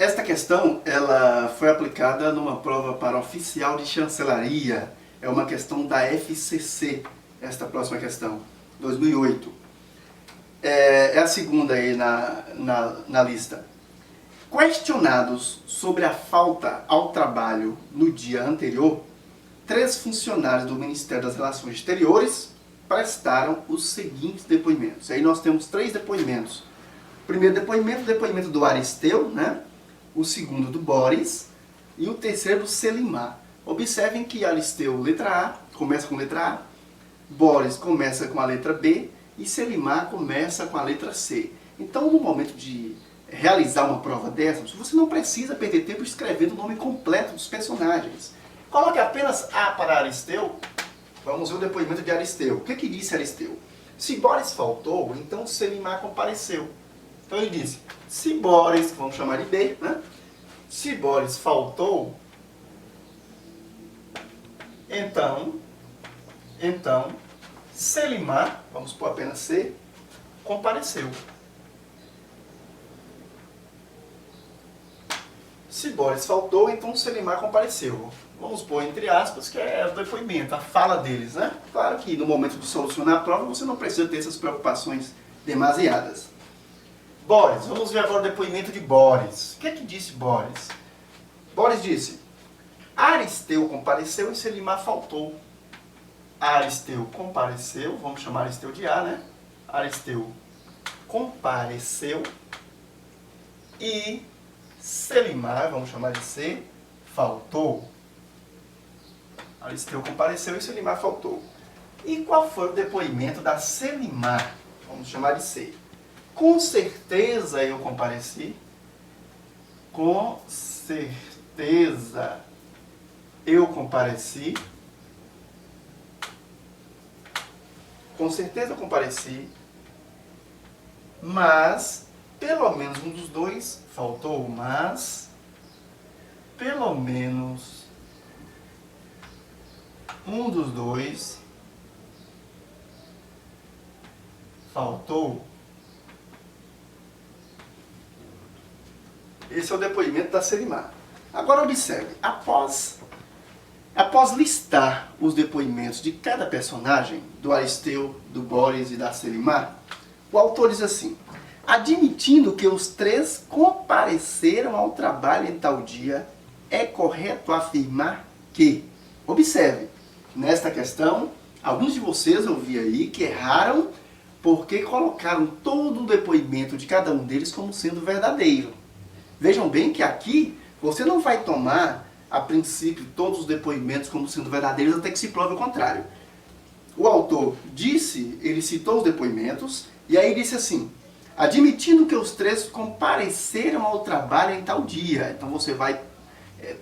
Esta questão ela foi aplicada numa prova para oficial de chancelaria. É uma questão da FCC, esta próxima questão, 2008. É a segunda aí na lista. Questionados sobre a falta ao trabalho no dia anterior, 3 funcionários do Ministério das Relações Exteriores prestaram os seguintes depoimentos. Aí nós temos 3 depoimentos. O primeiro depoimento, o depoimento do Aristeu, né? O segundo do Boris e o terceiro do Selimar. Observem que Aristeu, letra A, começa com letra A, Boris começa com a letra B e Selimar começa com a letra C. Então, no momento de realizar uma prova dessas, você não precisa perder tempo escrevendo o nome completo dos personagens. Coloque apenas A para Aristeu. Vamos ver o depoimento de Aristeu. O que disse Aristeu? Se Boris faltou, então Selimar compareceu. Então ele disse, se Boris, vamos chamar de B, né? Se Boris faltou, então Selimar, vamos pôr apenas C, compareceu. Se Boris faltou, então Selimar compareceu. Vamos pôr entre aspas, que é o depoimento, a fala deles, né? Claro que no momento de solucionar a prova, você não precisa ter essas preocupações demasiadas. Boris, vamos ver agora o depoimento de Boris. O que disse Boris? Boris disse, Aristeu compareceu e Selimar faltou. Aristeu compareceu, vamos chamar Aristeu de A, né? Aristeu compareceu e Selimar, vamos chamar de C, faltou. Aristeu compareceu e Selimar faltou. E qual foi o depoimento da Selimar? Vamos chamar de C. Com certeza eu compareci. Com certeza eu compareci. Com certeza eu compareci. Mas pelo menos um dos dois faltou. Mas pelo menos um dos dois faltou. Esse é o depoimento da Selimar. Agora observe, após listar os depoimentos de cada personagem, do Aristeu, do Boris e da Selimar, o autor diz assim, admitindo que os 3 compareceram ao trabalho em tal dia, é correto afirmar que, observe, nesta questão, alguns de vocês eu vi aí que erraram porque colocaram todo o depoimento de cada um deles como sendo verdadeiro. Vejam bem que aqui você não vai tomar, a princípio, todos os depoimentos como sendo verdadeiros até que se prove o contrário. O autor disse, ele citou os depoimentos, e aí disse assim, admitindo que os 3 compareceram ao trabalho em tal dia. Então você vai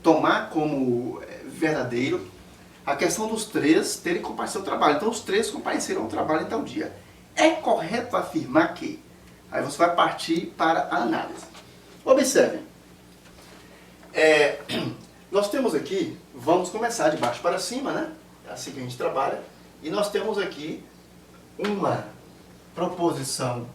tomar como verdadeiro a questão dos 3 terem comparecido ao trabalho. Então os 3 compareceram ao trabalho em tal dia. É correto afirmar que? Aí você vai partir para a análise. Observem. Nós temos aqui, vamos começar de baixo para cima, né? É assim que a gente trabalha. E nós temos aqui uma proposição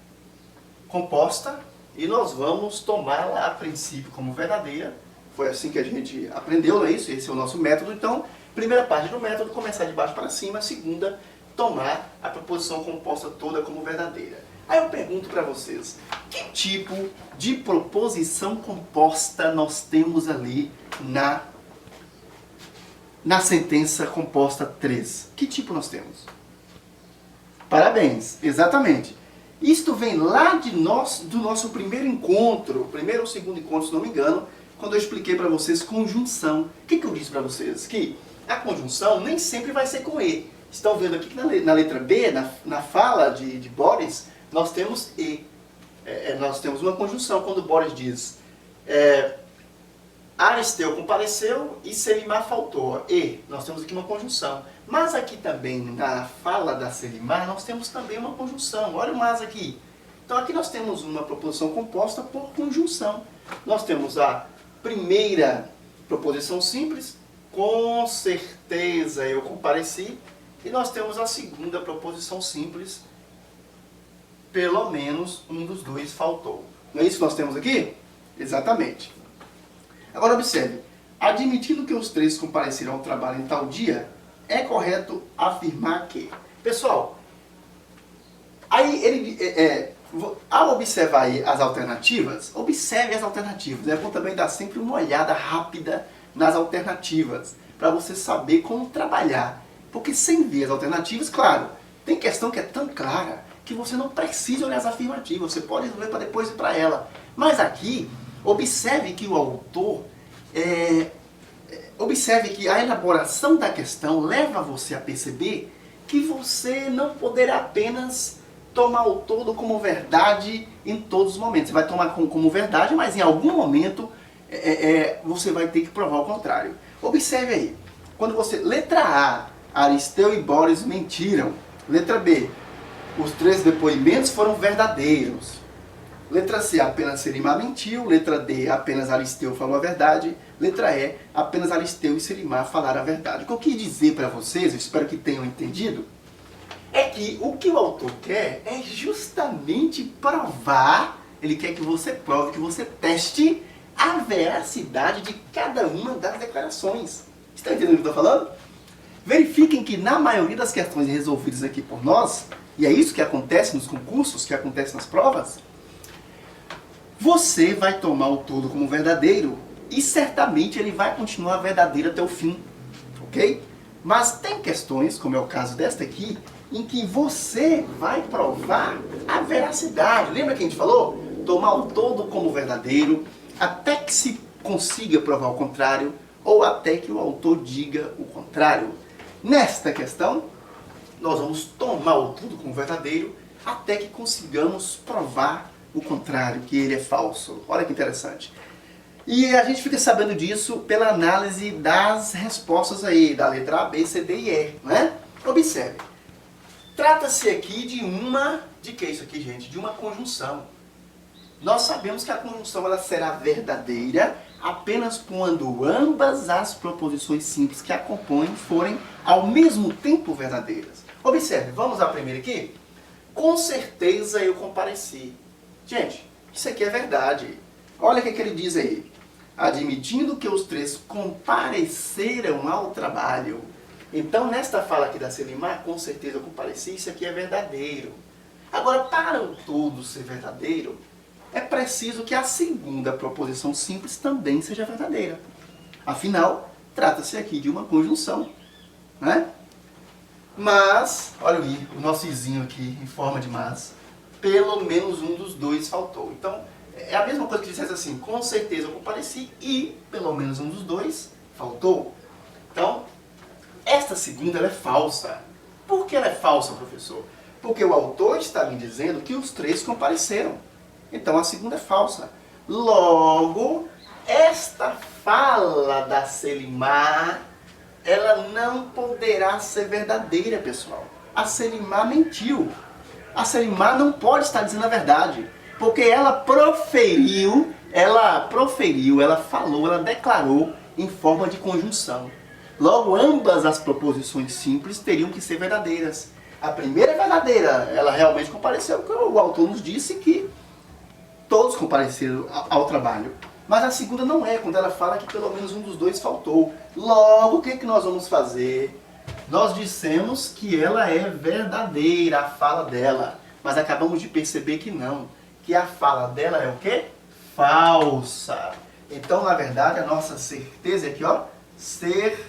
composta e nós vamos tomá-la a princípio como verdadeira. Foi assim que a gente aprendeu, não é isso? Esse é o nosso método. Então, primeira parte do método, começar de baixo para cima. Segunda, tomar a proposição composta toda como verdadeira. Aí eu pergunto para vocês, que tipo de proposição composta nós temos ali na sentença composta 3? Que tipo nós temos? Parabéns, exatamente. Isto vem lá do nosso primeiro encontro, primeiro ou segundo encontro, se não me engano, quando eu expliquei para vocês conjunção. O que eu disse para vocês? Que a conjunção nem sempre vai ser com E. Estão vendo aqui que na letra B, na fala de Boris, nós temos E. Nós temos uma conjunção quando Boris diz Aristeu compareceu e Selimar faltou. E, nós temos aqui uma conjunção. Mas aqui também, na fala da Selimar, nós temos também uma conjunção. Olha o mas aqui. Então aqui nós temos uma proposição composta por conjunção. Nós temos a primeira proposição simples, com certeza eu compareci. E nós temos a segunda proposição simples, pelo menos um dos dois faltou. Não é isso que nós temos aqui? Exatamente. Agora observe, admitindo que os três compareceram ao trabalho em tal dia, é correto afirmar que... Pessoal, aí ele... ao observar aí as alternativas, observe as alternativas. É bom também dar sempre uma olhada rápida nas alternativas, para você saber como trabalhar. Porque sem ver as alternativas, claro, tem questão que é tão clara que você não precisa olhar as afirmativas, você pode resolver para depois ir para ela. Mas aqui, observe que o autor, observe que a elaboração da questão leva você a perceber que você não poderá apenas tomar o todo como verdade em todos os momentos. Você vai tomar como verdade, mas em algum momento você vai ter que provar o contrário. Observe aí, quando você... Letra A, Aristeu e Boris mentiram. Letra B, os três depoimentos foram verdadeiros. Letra C, apenas Selimar mentiu. Letra D, apenas Aristeu falou a verdade. Letra E, apenas Aristeu e Selimar falaram a verdade. O que eu quis dizer para vocês, eu espero que tenham entendido, é que o que o autor quer é justamente provar, ele quer que você prove, que você teste a veracidade de cada uma das declarações. Estão entendendo o que eu estou falando? Verifiquem que na maioria das questões resolvidas aqui por nós, e é isso que acontece nos concursos, que acontece nas provas, você vai tomar o todo como verdadeiro e certamente ele vai continuar verdadeiro até o fim, ok? Mas tem questões, como é o caso desta aqui, em que você vai provar a veracidade. Lembra que a gente falou? Tomar o todo como verdadeiro até que se consiga provar o contrário ou até que o autor diga o contrário. Nesta questão, nós vamos tomar o todo como verdadeiro até que consigamos provar o contrário, que ele é falso. Olha que interessante. E a gente fica sabendo disso pela análise das respostas aí, da letra A, B, C, D e E, não é? Observe. Trata-se aqui de que é isso aqui, gente? De uma conjunção. Nós sabemos que a conjunção ela será verdadeira apenas quando ambas as proposições simples que a compõem forem ao mesmo tempo verdadeiras. Observe, vamos à primeira aqui? Com certeza eu compareci. Gente, isso aqui é verdade. Olha o que ele diz aí. Admitindo que os três compareceram ao trabalho. Então, nesta fala aqui da Selimar, com certeza eu compareci, isso aqui é verdadeiro. Agora, para o todo ser verdadeiro, é preciso que a segunda proposição simples também seja verdadeira. Afinal, trata-se aqui de uma conjunção, né? Mas, olha o nosso izinho aqui, em forma de mas, pelo menos um dos dois faltou. Então, é a mesma coisa que dissesse assim, com certeza eu compareci e pelo menos um dos dois faltou. Então, esta segunda ela é falsa. Por que ela é falsa, professor? Porque o autor está me dizendo que os três compareceram. Então a segunda é falsa. Logo, esta fala da Selimar, ela não poderá ser verdadeira, pessoal. A Selimar mentiu. A Selimar não pode estar dizendo a verdade. Porque ela proferiu, ela falou, ela declarou em forma de conjunção. Logo, ambas as proposições simples teriam que ser verdadeiras. A primeira é verdadeira, ela realmente compareceu, porque o autor nos disse que todos compareceram ao trabalho. Mas a segunda não é, quando ela fala que pelo menos um dos dois faltou. Logo, o que nós vamos fazer? Nós dissemos que ela é verdadeira, a fala dela. Mas acabamos de perceber que não. Que a fala dela é o quê? Falsa. Então, na verdade, a nossa certeza é aqui, ó. Certezas.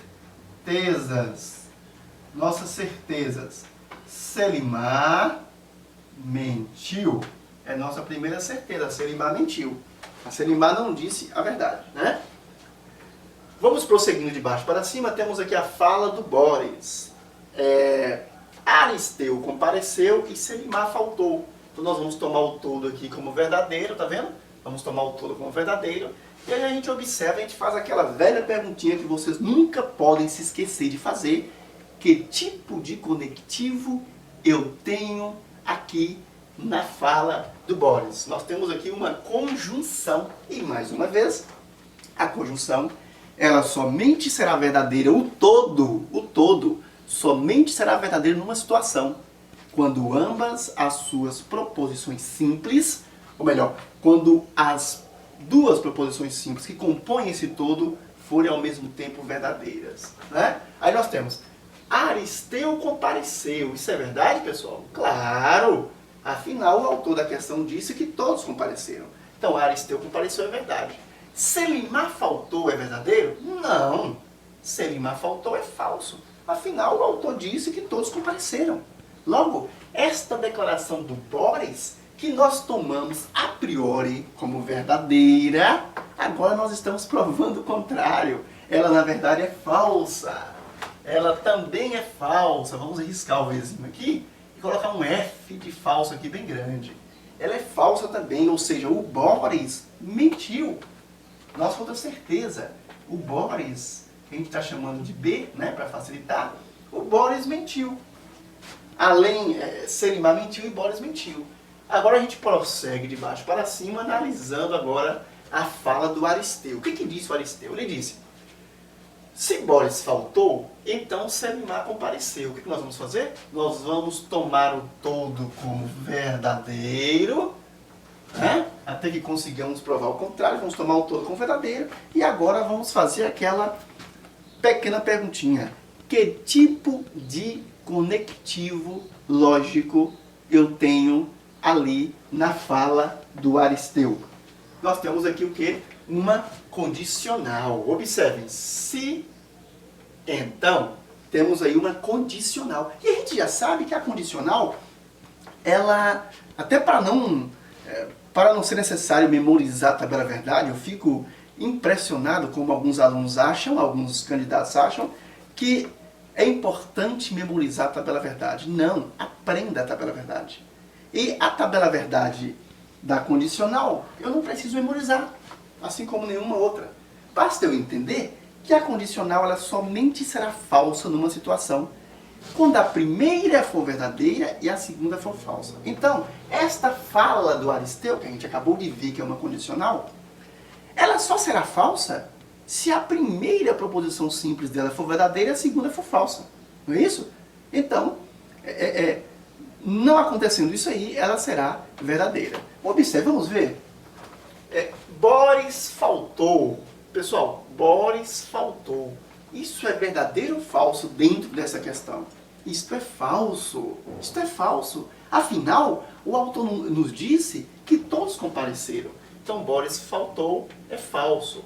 Nossas certezas. Selimar mentiu. É nossa primeira certeza. Selimar mentiu. A Selimar não disse a verdade, né? Vamos prosseguindo de baixo para cima. Temos aqui a fala do Boris. Aristeu compareceu e Selimar faltou. Então nós vamos tomar o todo aqui como verdadeiro, tá vendo? Vamos tomar o todo como verdadeiro. E aí a gente observa, a gente faz aquela velha perguntinha que vocês nunca podem se esquecer de fazer. Que tipo de conectivo eu tenho aqui na fala do Boris? Nós temos aqui uma conjunção. E mais uma vez, a conjunção, ela somente será verdadeira, o todo, somente será verdadeiro numa situação. Quando ambas as suas proposições simples, ou melhor, quando as duas proposições simples que compõem esse todo forem ao mesmo tempo verdadeiras, né? Aí nós temos Aristeu compareceu. Isso é verdade, pessoal? Claro! Afinal, o autor da questão disse que todos compareceram. Então, Aristeu compareceu é verdade. Selimar faltou é verdadeiro? Não. Selimar faltou é falso. Afinal, o autor disse que todos compareceram. Logo, esta declaração do Boris, que nós tomamos a priori como verdadeira, agora nós estamos provando o contrário. Ela, na verdade, é falsa. Ela também é falsa. Vamos riscar o Vzinho aqui e colocar um F de falso aqui bem grande. Ela é falsa também, ou seja, o Boris mentiu. Nós com toda certeza, o Boris, que a gente está chamando de B, né, para facilitar, o Boris mentiu. Além, Selimar mentiu e Boris mentiu. Agora a gente prossegue de baixo para cima, analisando agora a fala do Aristeu. O que disse o Aristeu? Ele disse: se Boris faltou, então Selimar compareceu. O que nós vamos fazer? Nós vamos tomar o todo como verdadeiro, né? Até que consigamos provar o contrário, vamos tomar o todo como verdadeiro. E agora vamos fazer aquela pequena perguntinha. Que tipo de conectivo lógico eu tenho ali na fala do Aristeu? Nós temos aqui o quê? Uma condicional. Observem, se, então, temos aí uma condicional. E a gente já sabe que a condicional, ela, até para não ser necessário memorizar a tabela verdade, eu fico impressionado como alguns alunos acham, alguns candidatos acham, que é importante memorizar a tabela verdade. Não, aprenda a tabela verdade. E a tabela verdade da condicional, eu não preciso memorizar, assim como nenhuma outra. Basta eu entender que a condicional ela somente será falsa numa situação quando a primeira for verdadeira e a segunda for falsa. Então, esta fala do Aristeu, que a gente acabou de ver que é uma condicional, ela só será falsa se a primeira proposição simples dela for verdadeira e a segunda for falsa. Não é isso? Então, não acontecendo isso aí, ela será verdadeira. Observe, vamos ver. Boris faltou. Pessoal, Boris faltou. Isso é verdadeiro ou falso dentro dessa questão? Isto é falso. Isto é falso. Afinal, o autor nos disse que todos compareceram. Então, Boris faltou é falso.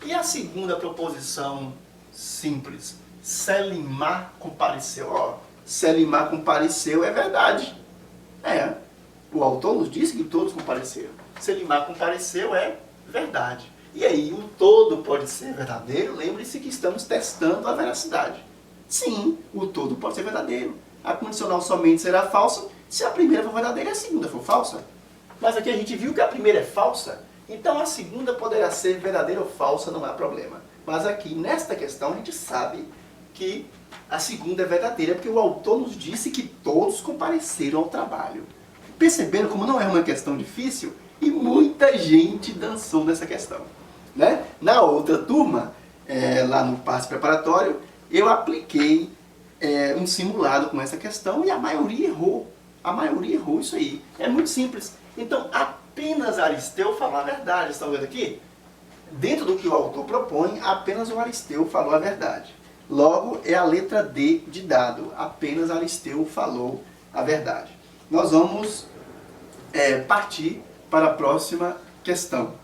E a segunda proposição simples? Selimar compareceu. Ó, Selimar compareceu é verdade. O autor nos disse que todos compareceram. Selimar compareceu é verdade. E aí, o todo pode ser verdadeiro? Lembre-se que estamos testando a veracidade. Sim, o todo pode ser verdadeiro. A condicional somente será falsa se a primeira for verdadeira e a segunda for falsa. Mas aqui a gente viu que a primeira é falsa, então a segunda poderá ser verdadeira ou falsa, não há problema. Mas aqui, nesta questão, a gente sabe que a segunda é verdadeira, porque o autor nos disse que todos compareceram ao trabalho. Perceberam como não é uma questão difícil? E muita gente dançou nessa questão, né? Na outra turma, lá no passe preparatório, eu apliquei um simulado com essa questão e a maioria errou. A maioria errou isso aí. É muito simples. Então, apenas Aristeu falou a verdade. Estão vendo aqui? Dentro do que o autor propõe, apenas o Aristeu falou a verdade. Logo, é a letra D de dado. Apenas Aristeu falou a verdade. Nós vamos partir para a próxima questão.